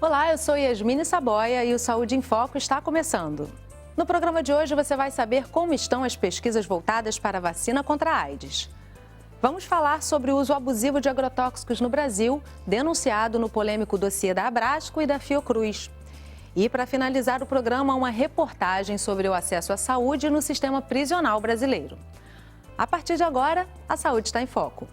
Olá, eu sou Yasmine Saboia e o Saúde em Foco está começando. No programa de hoje você vai saber como estão as pesquisas voltadas para a vacina contra a AIDS. Vamos falar sobre o uso abusivo de agrotóxicos no Brasil, denunciado no polêmico dossiê da Abrasco e da Fiocruz. E para finalizar o programa, uma reportagem sobre o acesso à saúde no sistema prisional brasileiro. A partir de agora, a saúde está em foco.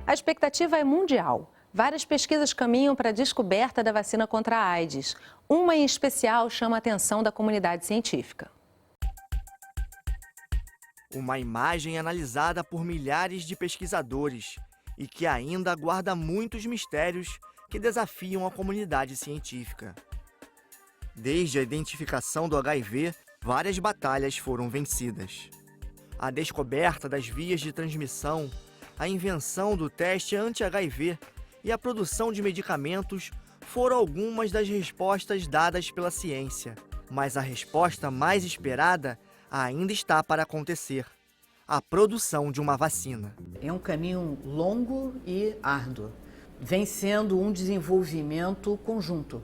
A expectativa é mundial. Várias pesquisas caminham para a descoberta da vacina contra a AIDS. Uma em especial chama a atenção da comunidade científica. Uma imagem analisada por milhares de pesquisadores e que ainda aguarda muitos mistérios que desafiam a comunidade científica. Desde a identificação do HIV, várias batalhas foram vencidas. A descoberta das vias de transmissão, a invenção do teste anti-HIV e a produção de medicamentos foram algumas das respostas dadas pela ciência. Mas a resposta mais esperada ainda está para acontecer: a produção de uma vacina. É um caminho longo e árduo. Vem sendo um desenvolvimento conjunto.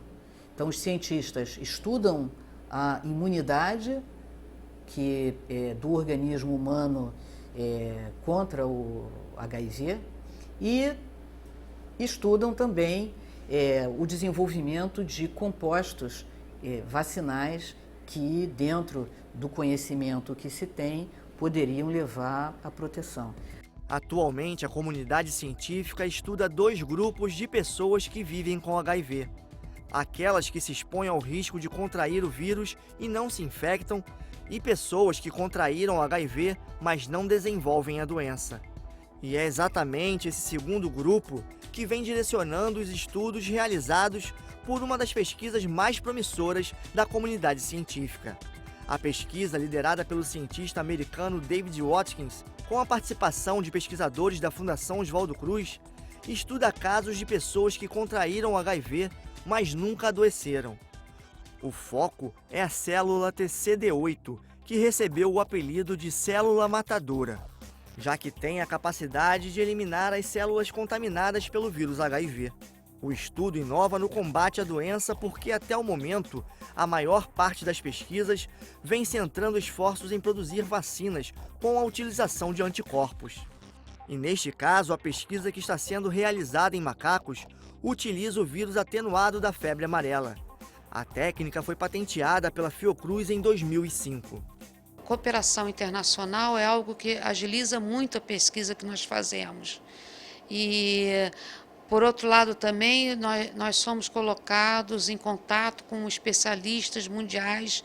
Então, os cientistas estudam a imunidade do organismo humano contra o HIV e estudam também o desenvolvimento de compostos vacinais que, dentro do conhecimento que se tem, poderiam levar à proteção. Atualmente, a comunidade científica estuda dois grupos de pessoas que vivem com HIV. Aquelas que se expõem ao risco de contrair o vírus e não se infectam, e pessoas que contraíram HIV, mas não desenvolvem a doença. E é exatamente esse segundo grupo que vem direcionando os estudos realizados por uma das pesquisas mais promissoras da comunidade científica. A pesquisa, liderada pelo cientista americano David Watkins, com a participação de pesquisadores da Fundação Oswaldo Cruz, estuda casos de pessoas que contraíram HIV, mas nunca adoeceram. O foco é a célula TCD8, que recebeu o apelido de célula matadora, já que tem a capacidade de eliminar as células contaminadas pelo vírus HIV. O estudo inova no combate à doença porque, até o momento, a maior parte das pesquisas vem centrando esforços em produzir vacinas com a utilização de anticorpos. E neste caso, a pesquisa que está sendo realizada em macacos utiliza o vírus atenuado da febre amarela. A técnica foi patenteada pela Fiocruz em 2005. Cooperação internacional é algo que agiliza muito a pesquisa que nós fazemos. E, por outro lado, também nós somos colocados em contato com especialistas mundiais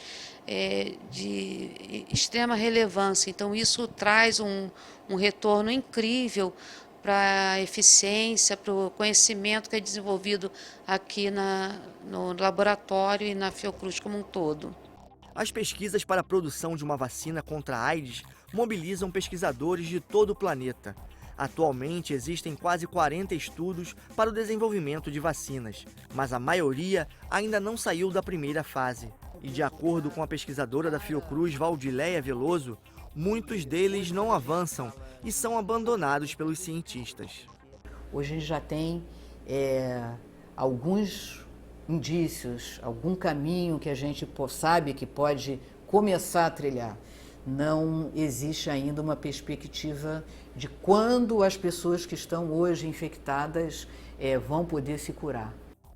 de extrema relevância. Então, isso traz um retorno incrível para a eficiência, para o conhecimento que é desenvolvido aqui no laboratório e na Fiocruz como um todo. As pesquisas para a produção de uma vacina contra a AIDS mobilizam pesquisadores de todo o planeta. Atualmente existem quase 40 estudos para o desenvolvimento de vacinas, mas a maioria ainda não saiu da primeira fase. E de acordo com a pesquisadora da Fiocruz, Valdileia Veloso, muitos deles não avançam e são abandonados pelos cientistas. Hoje a gente já tem alguns indícios, algum caminho que a gente sabe que pode começar a trilhar. Não existe ainda uma perspectiva de quando as pessoas que estão hoje infectadas vão poder se curar.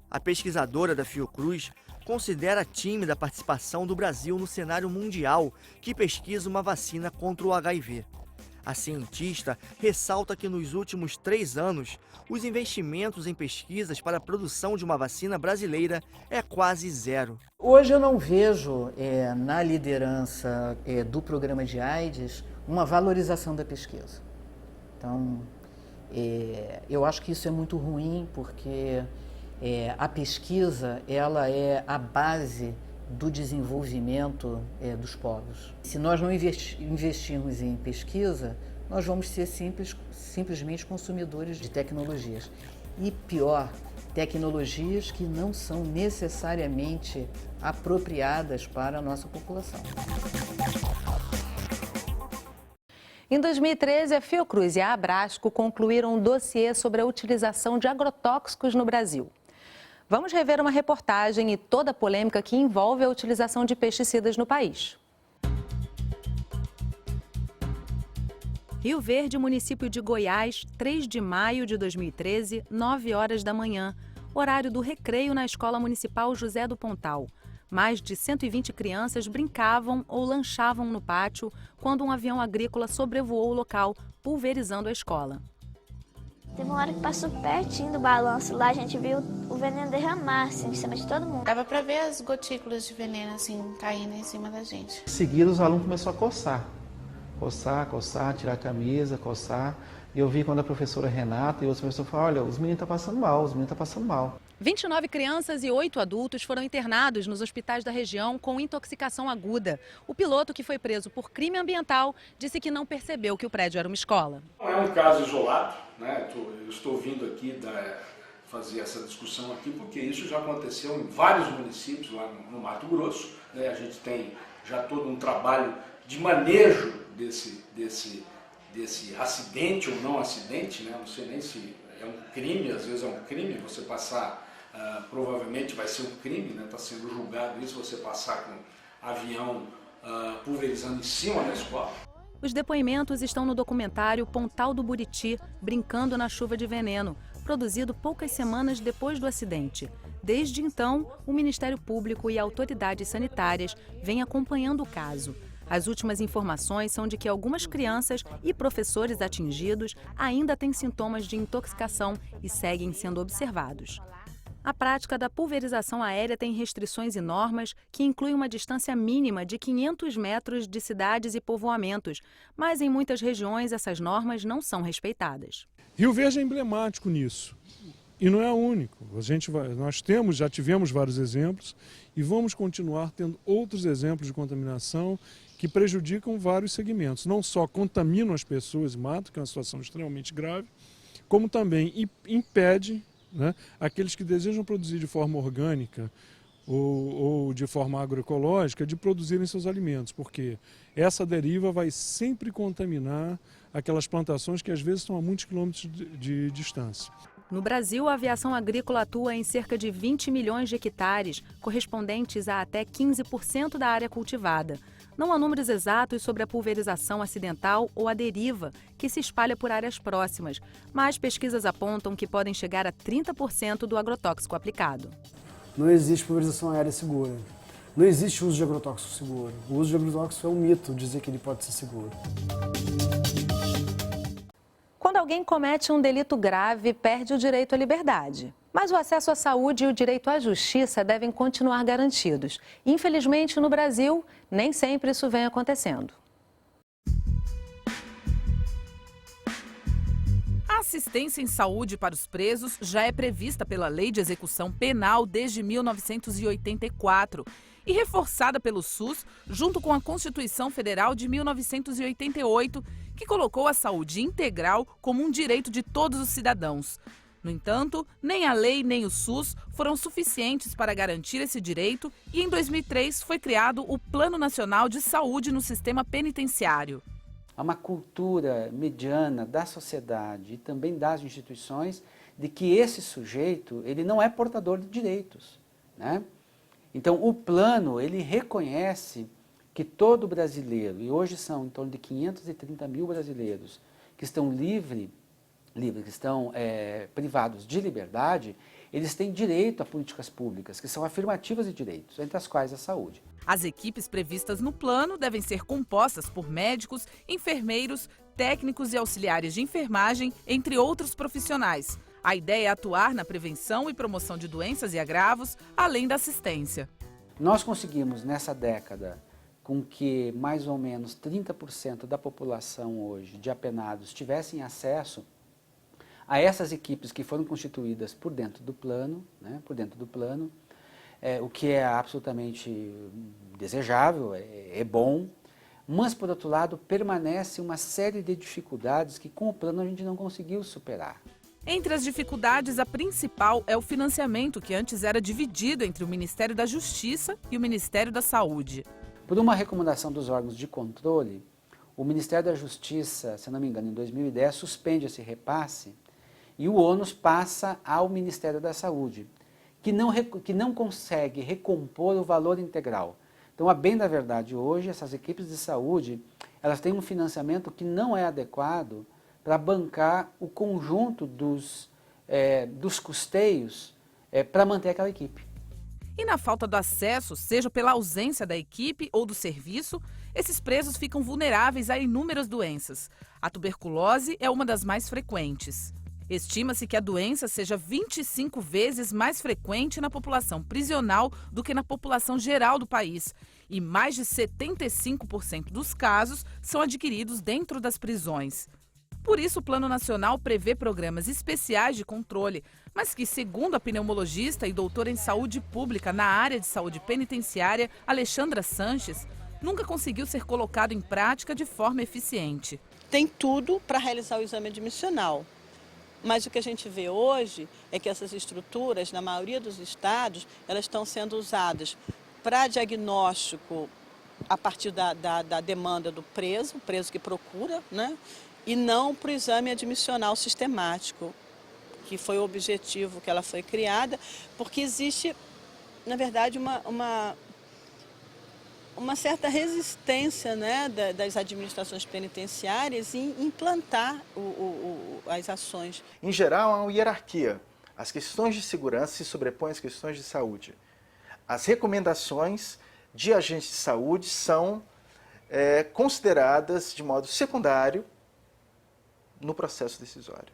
A pesquisadora da Fiocruz considera tímida a participação do Brasil no cenário mundial que pesquisa uma vacina contra o HIV. A cientista ressalta que nos últimos 3 anos, os investimentos em pesquisas para a produção de uma vacina brasileira é quase zero. Hoje eu não vejo na liderança do programa de AIDS uma valorização da pesquisa. Então, eu acho que isso é muito ruim porque a pesquisa ela é a base do desenvolvimento dos povos. Se nós não investirmos em pesquisa, nós vamos ser simplesmente consumidores de tecnologias. E pior, tecnologias que não são necessariamente apropriadas para a nossa população. Em 2013, a Fiocruz e a Abrasco concluíram um dossiê sobre a utilização de agrotóxicos no Brasil. Vamos rever uma reportagem e toda a polêmica que envolve a utilização de pesticidas no país. Rio Verde, município de Goiás, 3 de maio de 2013, 9 horas da manhã, horário do recreio na Escola Municipal José do Pontal. Mais de 120 crianças brincavam ou lanchavam no pátio quando um avião agrícola sobrevoou o local, pulverizando a escola. Teve uma hora que passou pertinho do balanço lá, a gente viu o veneno derramar assim, em cima de todo mundo. Dava pra ver as gotículas de veneno assim, caindo em cima da gente. Em seguida, os alunos começaram a coçar. Coçar, tirar a camisa, coçar. E eu vi quando a professora Renata e outros professores falaram, olha, os meninos estão passando mal, os meninos estão passando mal. 29 crianças e 8 adultos foram internados nos hospitais da região com intoxicação aguda. O piloto, que foi preso por crime ambiental, disse que não percebeu que o prédio era uma escola. Não é um caso isolado, né? Eu estou vindo aqui fazer essa discussão aqui porque isso já aconteceu em vários municípios lá no Mato Grosso, né? A gente tem já todo um trabalho de manejo desse acidente ou não acidente, né? Não sei nem se é um crime, às vezes é um crime você passar, provavelmente vai ser um crime, né? Está sendo julgado isso, você passar com avião pulverizando em cima da escola. Os depoimentos estão no documentário Pontal do Buriti, Brincando na Chuva de Veneno, produzido poucas semanas depois do acidente. Desde então, o Ministério Público e autoridades sanitárias vêm acompanhando o caso. As últimas informações são de que algumas crianças e professores atingidos ainda têm sintomas de intoxicação e seguem sendo observados. A prática da pulverização aérea tem restrições e normas que incluem uma distância mínima de 500 metros de cidades e povoamentos, mas em muitas regiões essas normas não são respeitadas. Rio Verde é emblemático nisso. E não é o único. Nós já tivemos vários exemplos e vamos continuar tendo outros exemplos de contaminação que prejudicam vários segmentos. Não só contaminam as pessoas e matam, que é uma situação extremamente grave, como também impede, né, aqueles que desejam produzir de forma orgânica ou de forma agroecológica de produzirem seus alimentos, porque essa deriva vai sempre contaminar aquelas plantações que às vezes estão a muitos quilômetros de distância. No Brasil, a aviação agrícola atua em cerca de 20 milhões de hectares, correspondentes a até 15% da área cultivada. Não há números exatos sobre a pulverização acidental ou a deriva, que se espalha por áreas próximas, mas pesquisas apontam que podem chegar a 30% do agrotóxico aplicado. Não existe pulverização aérea segura. Não existe uso de agrotóxico seguro. O uso de agrotóxico é um mito dizer que ele pode ser seguro. Quando alguém comete um delito grave, perde o direito à liberdade. Mas o acesso à saúde e o direito à justiça devem continuar garantidos. Infelizmente, no Brasil, nem sempre isso vem acontecendo. A assistência em saúde para os presos já é prevista pela Lei de Execução Penal desde 1984 e reforçada pelo SUS junto com a Constituição Federal de 1988, que colocou a saúde integral como um direito de todos os cidadãos. No entanto, nem a lei nem o SUS foram suficientes para garantir esse direito e em 2003 foi criado o Plano Nacional de Saúde no Sistema Penitenciário. Há uma cultura mediana da sociedade e também das instituições de que esse sujeito ele não é portador de direitos, né? Então o plano ele reconhece que todo brasileiro, e hoje são em torno de 530 mil brasileiros que estão que estão privados de liberdade, eles têm direito a políticas públicas, que são afirmativas de direitos, entre as quais a saúde. As equipes previstas no plano devem ser compostas por médicos, enfermeiros, técnicos e auxiliares de enfermagem, entre outros profissionais. A ideia é atuar na prevenção e promoção de doenças e agravos, além da assistência. Nós conseguimos, nessa década, com que mais ou menos 30% da população hoje de apenados tivessem acesso a essas equipes que foram constituídas por dentro do plano, né, o que é absolutamente desejável, é bom, mas, por outro lado, permanece uma série de dificuldades que com o plano a gente não conseguiu superar. Entre as dificuldades, a principal é o financiamento, que antes era dividido entre o Ministério da Justiça e o Ministério da Saúde. Por uma recomendação dos órgãos de controle, o Ministério da Justiça, se não me engano, em 2010, suspende esse repasse e o ônus passa ao Ministério da Saúde, que não consegue recompor o valor integral. Então, a bem da verdade, hoje, essas equipes de saúde, elas têm um financiamento que não é adequado para bancar o conjunto dos custeios para manter aquela equipe. E na falta do acesso, seja pela ausência da equipe ou do serviço, esses presos ficam vulneráveis a inúmeras doenças. A tuberculose é uma das mais frequentes. Estima-se que a doença seja 25 vezes mais frequente na população prisional do que na população geral do país. E mais de 75% dos casos são adquiridos dentro das prisões. Por isso, o Plano Nacional prevê programas especiais de controle, mas que, segundo a pneumologista e doutora em saúde pública na área de saúde penitenciária, Alexandra Sanches, nunca conseguiu ser colocado em prática de forma eficiente. Tem tudo para realizar o exame admissional, mas o que a gente vê hoje é que essas estruturas, na maioria dos estados, elas estão sendo usadas para diagnóstico a partir da demanda do preso, o preso que procura, né? E não para o exame admissional sistemático, que foi o objetivo que ela foi criada, porque existe, na verdade, uma certa resistência, né, das administrações penitenciárias em implantar as ações. Em geral, há uma hierarquia. As questões de segurança se sobrepõem às questões de saúde. As recomendações de agentes de saúde são consideradas de modo secundário no processo decisório.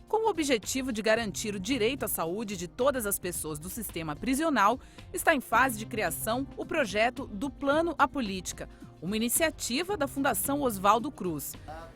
Com o objetivo de garantir o direito à saúde de todas as pessoas do sistema prisional, está em fase de criação o projeto do Plano à Política, uma iniciativa da Fundação Oswaldo Cruz.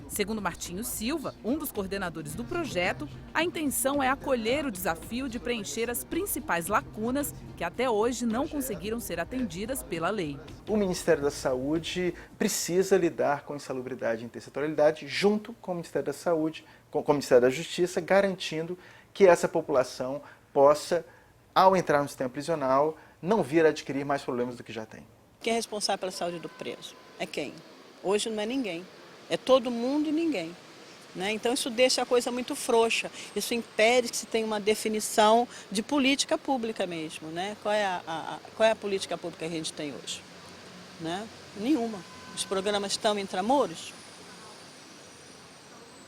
Segundo Martinho Silva, um dos coordenadores do projeto, a intenção é acolher o desafio de preencher as principais lacunas que até hoje não conseguiram ser atendidas pela lei. O Ministério da Saúde precisa lidar com insalubridade e intersetorialidade junto com o Ministério da Saúde, com o Ministério da Justiça, garantindo que essa população possa, ao entrar no sistema prisional, não vir a adquirir mais problemas do que já tem. Quem é responsável pela saúde do preso? É quem? Hoje não é ninguém. É todo mundo e ninguém. Né? Então isso deixa a coisa muito frouxa. Isso impede que se tenha uma definição de política pública mesmo. Né? Qual é a política pública que a gente tem hoje? Né? Nenhuma. Os programas estão intramuros.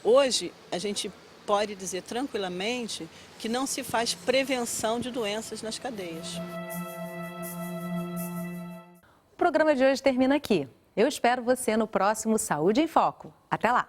Hoje a gente pode dizer tranquilamente que não se faz prevenção de doenças nas cadeias. O programa de hoje termina aqui. Eu espero você no próximo Saúde em Foco. Até lá!